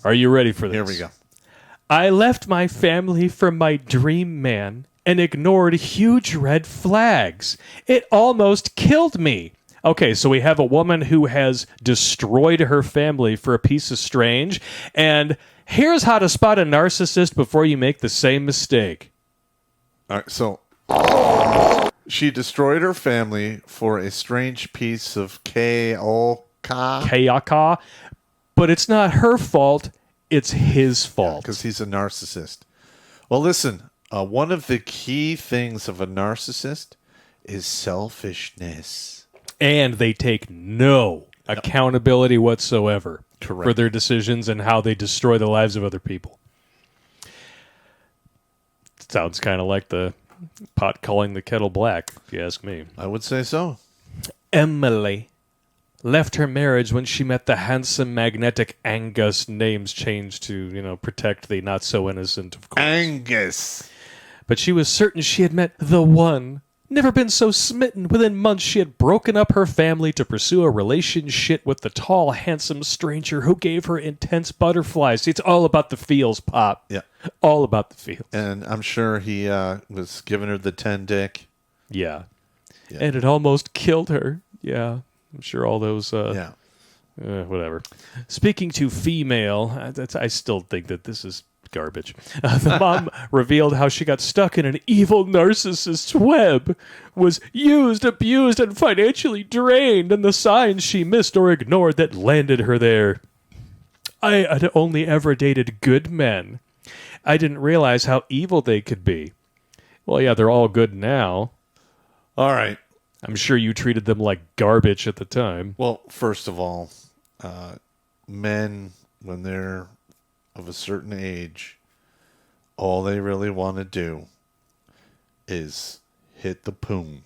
Are you ready for this? Here we go. I left my family for my dream man and ignored huge red flags. It almost killed me. Okay, so we have a woman who has destroyed her family for a piece of strange, and here's how to spot a narcissist before you make the same mistake. All right, so she destroyed her family for a strange piece of Kayaka, but it's not her fault, it's his fault. Because he's a narcissist. Well, listen, one of the key things of a narcissist is selfishness. And they take no accountability whatsoever Correct. for their decisions and how they destroy the lives of other people. Sounds kind of like the pot calling the kettle black, if you ask me. I would say so. Emily left her marriage when she met the handsome, magnetic Angus, names changed to, protect the not-so-innocent, of course. Angus. But she was certain she had met the one. Never been so smitten. Within months, she had broken up her family to pursue a relationship with the tall, handsome stranger who gave her intense butterflies. See, it's all about the feels, Pop. Yeah. All about the feels. And I'm sure he was giving her the 10 dick. Yeah. And it almost killed her. Yeah. I'm sure all those... whatever. Speaking to female, I still think that this is garbage. The mom revealed how she got stuck in an evil narcissist's web, was used, abused, and financially drained, and the signs she missed or ignored that landed her there. I had only ever dated good men. I didn't realize how evil they could be. Well, yeah, they're all good now. All right. I'm sure you treated them like garbage at the time. Well, first of all, men, when they're of a certain age, all they really want to do is hit the poon.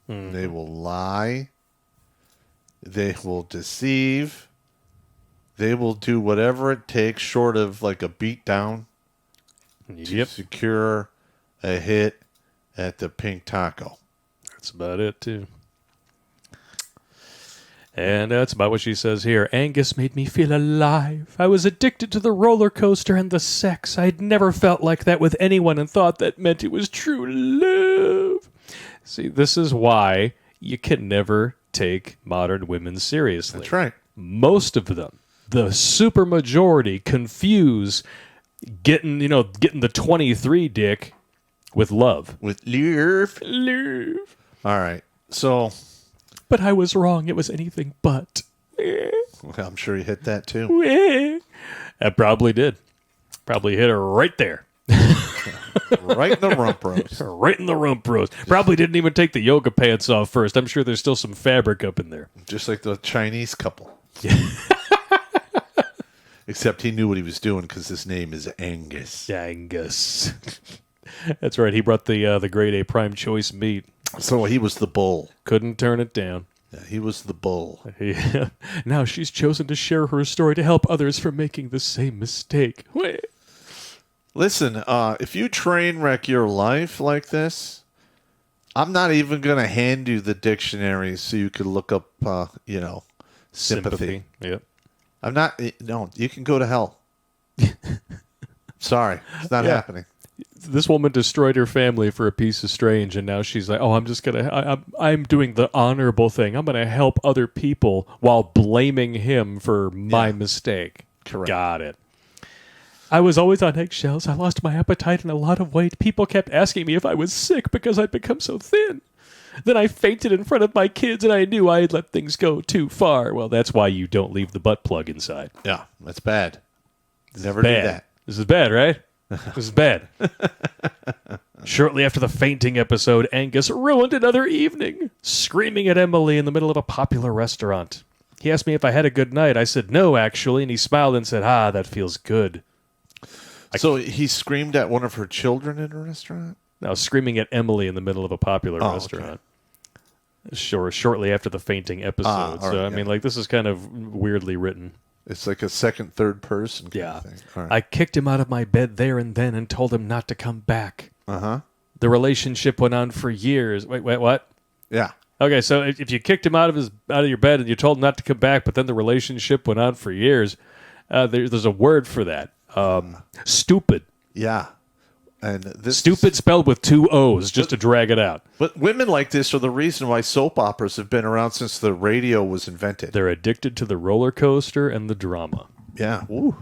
They will lie. They will deceive. They will do whatever it takes short of like a beat down to secure a hit at the pink taco. That's about it, too. And that's about what she says here. Angus made me feel alive. I was addicted to the roller coaster and the sex. I'd never felt like that with anyone and thought that meant it was true love. See, this is why you can never take modern women seriously. That's right. Most of them, the super majority, confuse getting the 23 dick with love. With love. Love. All right. So... But I was wrong. It was anything but. Well, I'm sure you hit that too. I probably did. Probably hit her right there. Right in the rump roast. Right in the rump roast. Probably didn't even take the yoga pants off first. I'm sure there's still some fabric up in there. Just like the Chinese couple. Except he knew what he was doing because his name is Angus. Angus. That's right. He brought the grade A prime choice meat. So he was the bull. Couldn't turn it down. Yeah, he was the bull. Yeah. Now she's chosen to share her story to help others from making the same mistake. Listen, if you train wreck your life like this, I'm not even going to hand you the dictionary so you can look up, sympathy. Yep. I'm not. No, you can go to hell. Sorry, it's not happening. This woman destroyed her family for a piece of strange, and now she's like, "Oh, I'm doing the honorable thing. I'm gonna help other people while blaming him for my mistake." Correct. Got it. I was always on eggshells. I lost my appetite and a lot of weight. People kept asking me if I was sick because I'd become so thin. Then I fainted in front of my kids, and I knew I had let things go too far. Well, that's why you don't leave the butt plug inside. Yeah, that's bad. Never do that. This is bad, right? This is bad. Shortly after the fainting episode, Angus ruined another evening, screaming at Emily in the middle of a popular restaurant. He asked me if I had a good night. I said no, actually, and he smiled and said, that feels good. So he screamed at one of her children in a restaurant? No, screaming at Emily in the middle of a popular restaurant. Okay. Sure, shortly after the fainting episode. So, I mean, this is kind of weirdly written. It's like a second, third person kind of thing. All right. I kicked him out of my bed there and then and told him not to come back. Uh-huh. The relationship went on for years. Wait, what? Yeah. Okay, so if you kicked him out of your bed and you told him not to come back, but then the relationship went on for years, There's a word for that. Stupid. Yeah. And this Stupid spelled with 2 O's, just to drag it out. But women like this are the reason why soap operas have been around since the radio was invented. They're addicted to the roller coaster and the drama. Yeah. Ooh.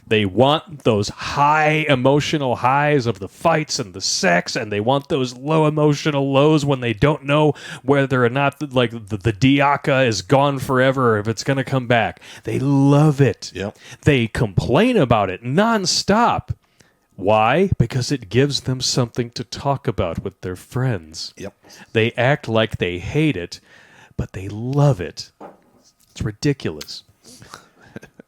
They want those high emotional highs of the fights and the sex, and they want those low emotional lows when they don't know whether or not the diaka is gone forever or if it's going to come back. They love it. Yep. They complain about it nonstop. Why? Because it gives them something to talk about with their friends. Yep. They act like they hate it, but they love it. It's ridiculous.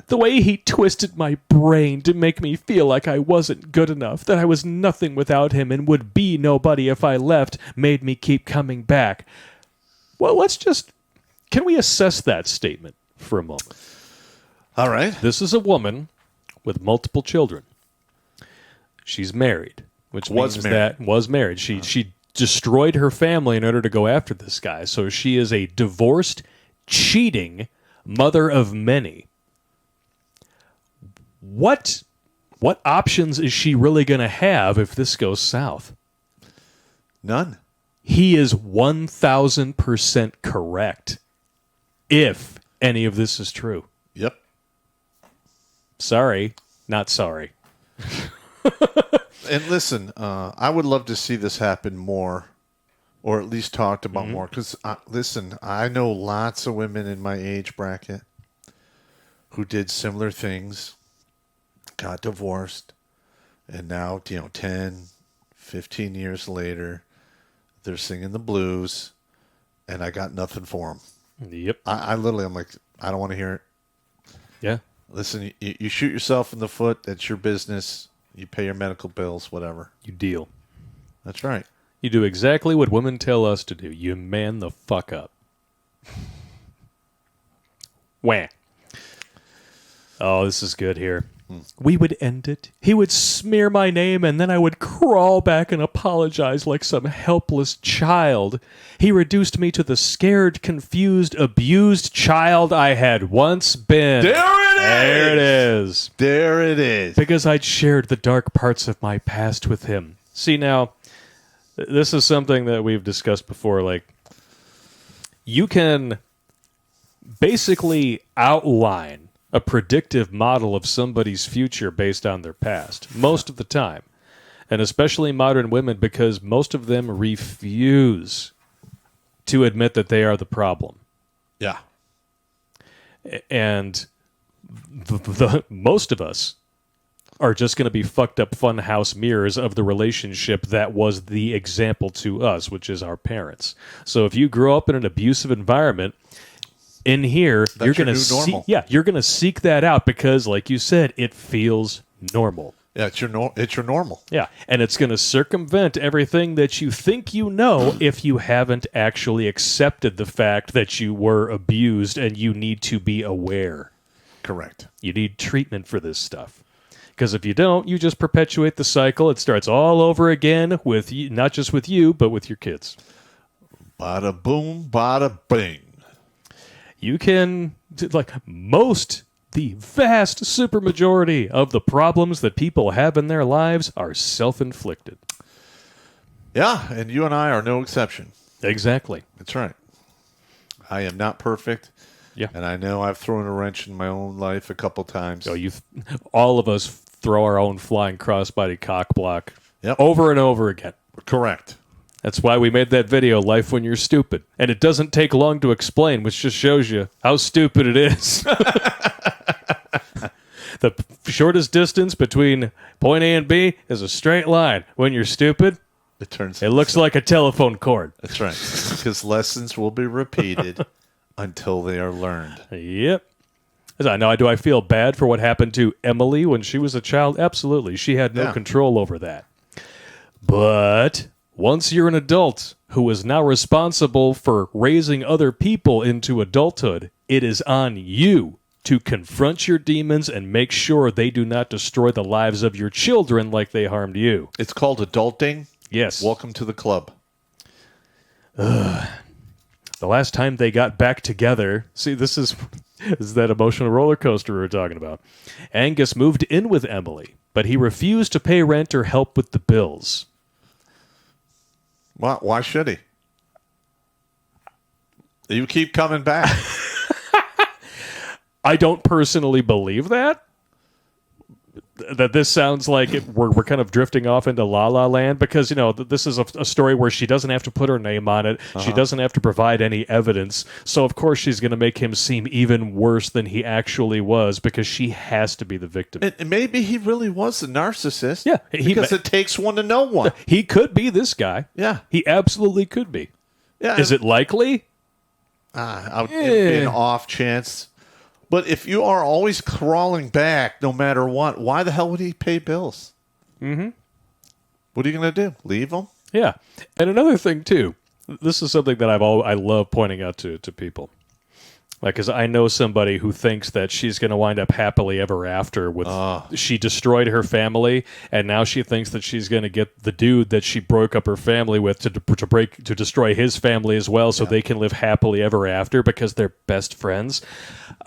The way he twisted my brain to make me feel like I wasn't good enough, that I was nothing without him and would be nobody if I left, made me keep coming back. Well, can we assess that statement for a moment? All right. This is a woman with multiple children. She's married, which means that was married. She destroyed her family in order to go after this guy. So she is a divorced, cheating mother of many. What options is she really going to have if this goes south? None. He is 1,000% correct. If any of this is true. Yep. Sorry, not sorry. And listen, I would love to see this happen more, or at least talked about more. Because, listen, I know lots of women in my age bracket who did similar things, got divorced, and now, 10, 15 years later, they're singing the blues, and I got nothing for them. Yep. I'm like, I don't want to hear it. Yeah. Listen, you shoot yourself in the foot. That's your business. You pay your medical bills, whatever. You deal. That's right. You do exactly what women tell us to do. You man the fuck up. Wah. Oh, this is good here. We would end it. He would smear my name, and then I would crawl back and apologize like some helpless child. He reduced me to the scared, confused, abused child I had once been. There it is. There it is. Because I'd shared the dark parts of my past with him. See, now, this is something that we've discussed before. Like, you can basically outline a predictive model of somebody's future based on their past, most of the time. And especially modern women, because most of them refuse to admit that they are the problem. Yeah. And most of us are just going to be fucked up funhouse mirrors of the relationship that was the example to us, which is our parents. So if you grow up in an abusive environment, in here, you're going to you're going to seek that out because, like you said, it feels normal. Yeah, it's your normal. Yeah, and it's going to circumvent everything that you think you know if you haven't actually accepted the fact that you were abused and you need to be aware. Correct. You need treatment for this stuff. Because if you don't, you just perpetuate the cycle. It starts all over again with you, not just with you, but with your kids. Bada boom, bada bing. You can, the vast supermajority of the problems that people have in their lives are self-inflicted. Yeah, and you and I are no exception. Exactly. That's right. I am not perfect. Yeah. And I know I've thrown a wrench in my own life a couple times. So all of us throw our own flying crossbody cock block Yep. over and over again. Correct. That's why we made that video, Life When You're Stupid. And it doesn't take long to explain, which just shows you how stupid it is. The shortest distance between point A and B is a straight line. When you're stupid, it looks like a telephone cord. That's right. Because lessons will be repeated until they are learned. Yep. Now, do I feel bad for what happened to Emily when she was a child? Absolutely. She had no control over that. But once you're an adult who is now responsible for raising other people into adulthood, it is on you to confront your demons and make sure they do not destroy the lives of your children like they harmed you. It's called adulting. Yes. Welcome to the club. The last time they got back together, see, this is This is that emotional roller coaster we were talking about. Angus moved in with Emily, but he refused to pay rent or help with the bills. Why should he? You keep coming back. I don't personally believe that. That this sounds like we're kind of drifting off into La La Land because, this is a story where she doesn't have to put her name on it. She doesn't have to provide any evidence. So, of course, she's going to make him seem even worse than he actually was because she has to be the victim. And maybe he really was a narcissist. Yeah. Because it takes one to know one. He could be this guy. Yeah. He absolutely could be. Yeah. Is it likely? It'd be an off chance. But if you are always crawling back no matter what, why the hell would he pay bills? Mm-hmm. What are you going to do? Leave him? Yeah. And another thing, too. This is something that I love pointing out to people. Like, because I know somebody who thinks that she's going to wind up happily ever after with she destroyed her family, and now she thinks that she's going to get the dude that she broke up her family with to destroy his family as well, so they can live happily ever after because they're best friends.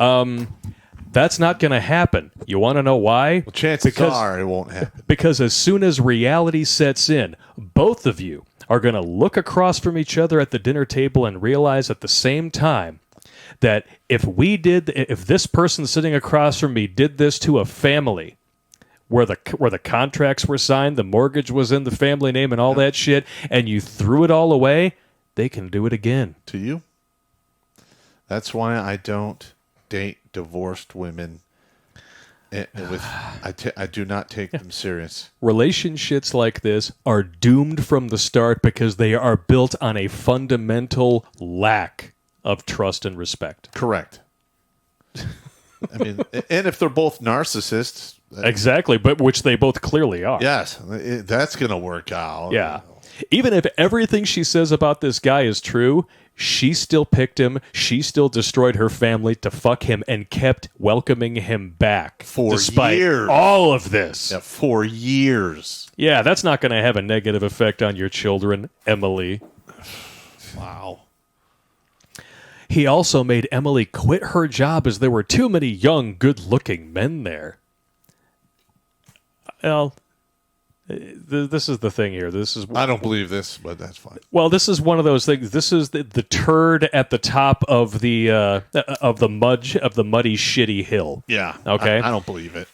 That's not going to happen. You want to know why? Well, chances are it won't happen. Because as soon as reality sets in, both of you are going to look across from each other at the dinner table and realize at the same time that if this person sitting across from me did this to a family where the contracts were signed, the mortgage was in the family name and all that shit, and you threw it all away, they can do it again. To you? That's why I don't date divorced women. I do not take them serious. Relationships like this are doomed from the start because they are built on a fundamental lack of trust and respect. Correct. I mean, and if they're both narcissists. Exactly, but which they both clearly are. Yes, that's going to work out. Yeah. Even if everything she says about this guy is true, she still picked him. She still destroyed her family to fuck him and kept welcoming him back. Despite years. All of this. Yeah, 4 years. Yeah, that's not going to have a negative effect on your children, Emily. Wow. He also made Emily quit her job as there were too many young, good-looking men there. Well, this is the thing here. I don't believe this, but that's fine. Well, this is one of those things. This is the turd at the top of the muddy, shitty hill. Yeah. Okay. I don't believe it.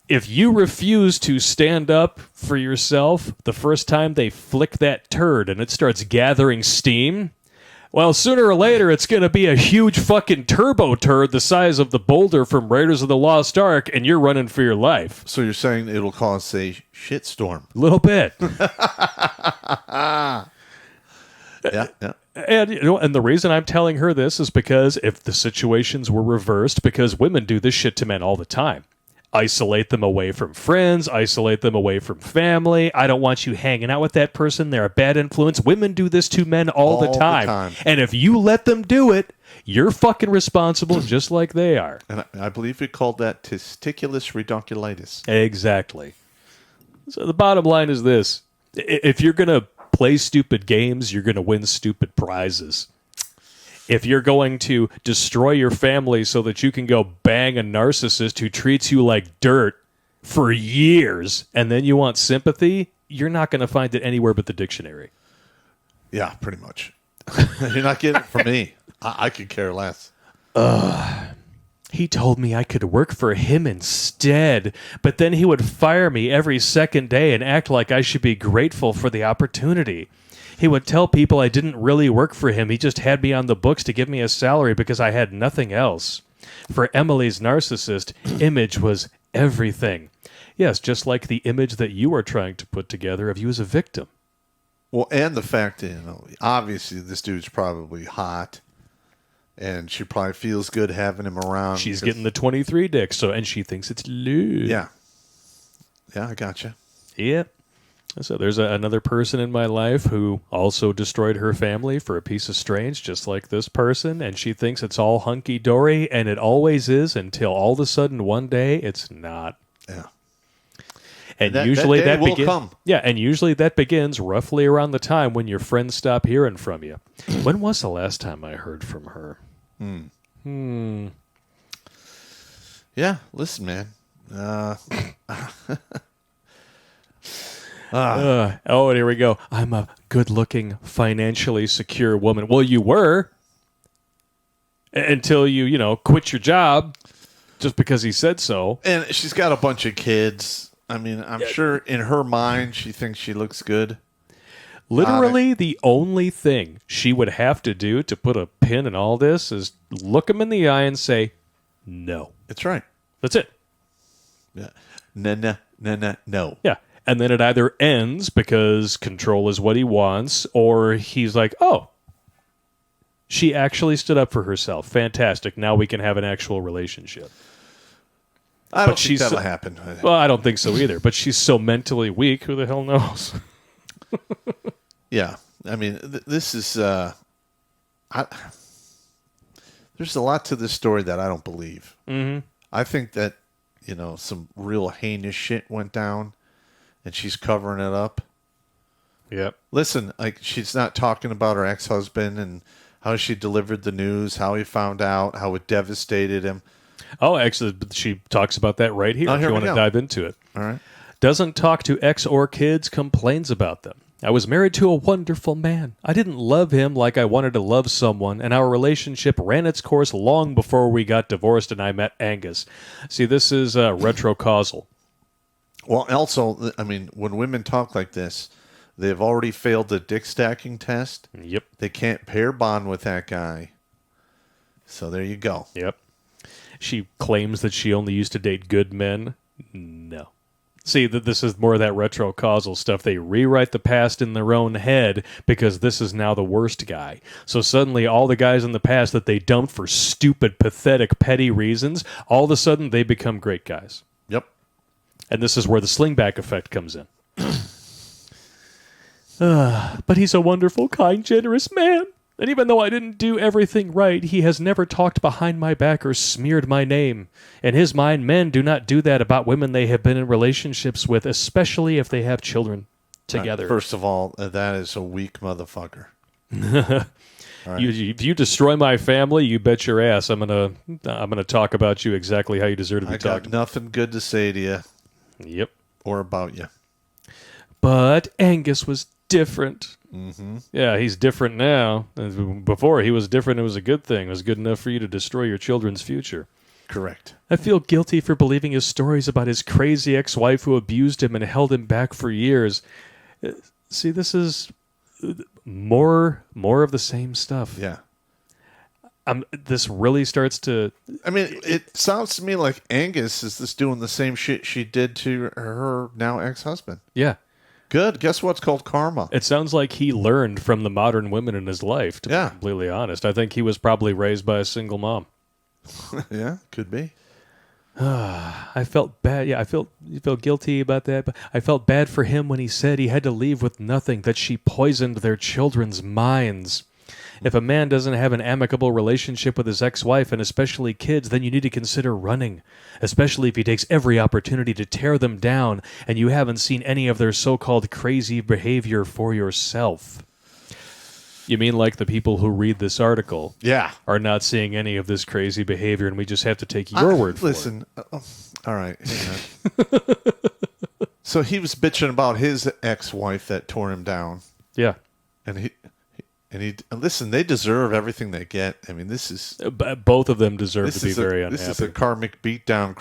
If you refuse to stand up for yourself the first time they flick that turd and it starts gathering steam, well, sooner or later, it's going to be a huge fucking turbo turd the size of the boulder from Raiders of the Lost Ark, and you're running for your life. So you're saying it'll cause a shitstorm? A little bit. Yeah. And the reason I'm telling her this is because if the situations were reversed, because women do this shit to men all the time. Isolate them away from friends, isolate them away from family. I don't want you hanging out with that person. They're a bad influence. Women do this to men all the time. And if you let them do it, you're fucking responsible just like they are. And I believe we called that testiculus redonculitis. Exactly. So the bottom line is this. If you're going to play stupid games, you're going to win stupid prizes. If you're going to destroy your family so that you can go bang a narcissist who treats you like dirt for years, and then you want sympathy, you're not going to find it anywhere but the dictionary. Yeah, pretty much. You're not getting it from me. I could care less. He told me I could work for him instead, but then he would fire me every second day and act like I should be grateful for the opportunity. He would tell people I didn't really work for him. He just had me on the books to give me a salary because I had nothing else. For Emily's narcissist, image was everything. Yes, just like the image that you are trying to put together of you as a victim. Well, and the fact that, obviously this dude's probably hot, and she probably feels good having him around. She's getting the 23 dick, and she thinks it's lewd. Yeah. Yeah, I gotcha. Yeah. So there's another person in my life who also destroyed her family for a piece of strange, just like this person, and she thinks it's all hunky-dory, and it always is until all of a sudden one day it's not. Yeah. And usually that will come. Yeah, and usually that begins roughly around the time when your friends stop hearing from you. When was the last time I heard from her? Yeah, listen, man. And here we go. I'm a good-looking, financially secure woman. Well, you were until you quit your job just because he said so. And she's got a bunch of kids. I mean, I'm sure in her mind she thinks she looks good. Literally, the only thing she would have to do to put a pin in all this is look him in the eye and say, no. That's right. That's it. Yeah. No. Yeah. And then it either ends because control is what he wants, or he's like, oh, she actually stood up for herself. Fantastic. Now we can have an actual relationship. I don't think that'll happen. Well, I don't think so either. But she's so mentally weak. Who the hell knows? Yeah. I mean, this is... there's a lot to this story that I don't believe. Mm-hmm. I think that, some real heinous shit went down, and she's covering it up. Yep. Listen, she's not talking about her ex-husband and how she delivered the news, how he found out, how it devastated him. Oh, actually, she talks about that right here. If you want to dive into it. All right. Doesn't talk to ex or kids, complains about them. I was married to a wonderful man. I didn't love him like I wanted to love someone, and our relationship ran its course long before we got divorced and I met Angus. See, this is retrocausal. Well, also, I mean, when women talk like this, they've already failed the dick stacking test. Yep. They can't pair bond with that guy. So there you go. Yep. She claims that she only used to date good men. No. See, that this is more of that retrocausal stuff. They rewrite the past in their own head because this is now the worst guy. So suddenly all the guys in the past that they dumped for stupid, pathetic, petty reasons, all of a sudden they become great guys. Yep. And this is where the slingback effect comes in. But he's a wonderful, kind, generous man. And even though I didn't do everything right, he has never talked behind my back or smeared my name. In his mind, men do not do that about women they have been in relationships with, especially if they have children together. First of all, that is a weak motherfucker. Right. If you destroy my family, you bet your ass I'm gonna talk about you exactly how you deserve to be talked about. I got nothing good to say to you. Yep. Or about you. But Angus was different. Mm-hmm. Yeah, he's different now. Before he was different, it was a good thing. It was good enough for you to destroy your children's future. Correct. I feel guilty for believing his stories about his crazy ex-wife who abused him and held him back for years. See, this is more of the same stuff. Yeah. This really starts to... I mean, it sounds to me like Angus is just doing the same shit she did to her now ex-husband. Yeah. Good. Guess what's called karma? It sounds like he learned from the modern women in his life, to be completely honest. I think he was probably raised by a single mom. Yeah, could be. I felt bad. Yeah, I felt guilty about that. But I felt bad for him when he said he had to leave with nothing, that she poisoned their children's minds. If a man doesn't have an amicable relationship with his ex-wife, and especially kids, then you need to consider running, especially if he takes every opportunity to tear them down and you haven't seen any of their so-called crazy behavior for yourself. You mean like the people who read this article are not seeing any of this crazy behavior, and we just have to take your word for it? Listen, all right. So he was bitching about his ex-wife that tore him down. Yeah. And listen, they deserve everything they get. I mean, this is... Both of them deserve to be very unhappy. This is a karmic beatdown,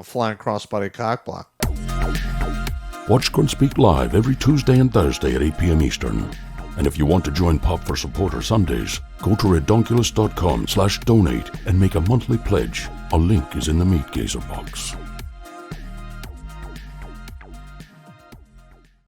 flying crossbody cockblock. Watch Grunt Speak live every Tuesday and Thursday at 8 p.m. Eastern. And if you want to join Pop for Supporter Sundays, go to redonkulous.com/donate and make a monthly pledge. A link is in the Meat Gazer box.